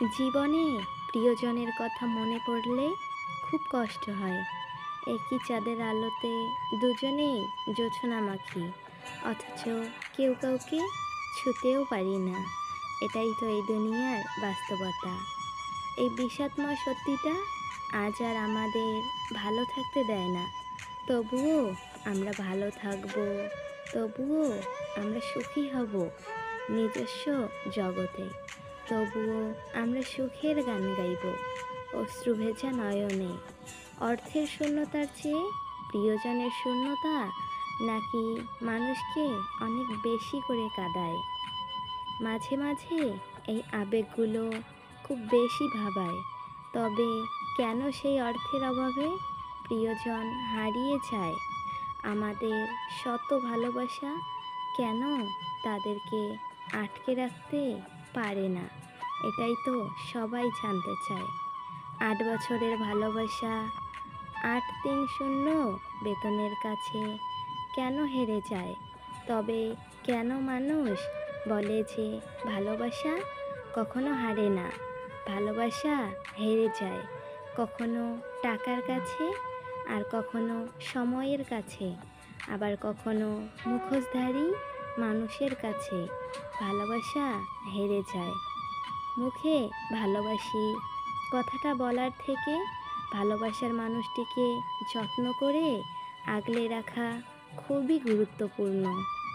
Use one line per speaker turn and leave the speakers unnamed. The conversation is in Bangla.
জীবনে প্রিয়জনের কথা মনে পড়লে খুব কষ্ট হয়। একই চাঁদের আলোতে দুজনেই জোছনামাখি, অথচ কেউ কাউকে ছুঁতেও পারি না। এটাই তো এই দুনিয়ার বাস্তবতা। এই বিষাদময় সত্যিটা আজ আর আমাদের ভালো থাকতে দেয় না। তবুও আমরা ভালো থাকবো, তবুও আমরা সুখী হব নিজস্ব জগতে। তবুও আমরা সুখের গান গাইব অশ্রু ভেজা নয়নে। অর্থের শূন্যতার চেয়ে প্রিয়জনের শূন্যতা নাকি মানুষকে অনেক বেশি করে কাঁদায়। মাঝে মাঝে এই আবেগগুলো খুব বেশি ভাবায়। তবে কেন সেই অর্থের অভাবে প্রিয়জন হারিয়ে যায়? আমাদের শত ভালোবাসা কেন তাদেরকে আটকে রাখতে পারে না? এটাই তো সবাই জানতে চায়। ৮ বছরের ভালোবাসা ৮৩শূন্য বেতনের কাছে কেন হেরে যায়? তবে কেন মানুষ বলে যে ভালোবাসা কখনো হারে না? ভালোবাসা হেরে যায় কখনো টাকার কাছে, আর কখনো সময়ের কাছে, আবার কখনো মুখোশধারী মানুষের কাছে। ভালোবাসা হেরে যায়। মুখে ভালোবাসি কথাটা বলার থেকে ভালোবাসার মানুষটিকে যত্ন করে আগলে রাখা খুবই গুরুত্বপূর্ণ।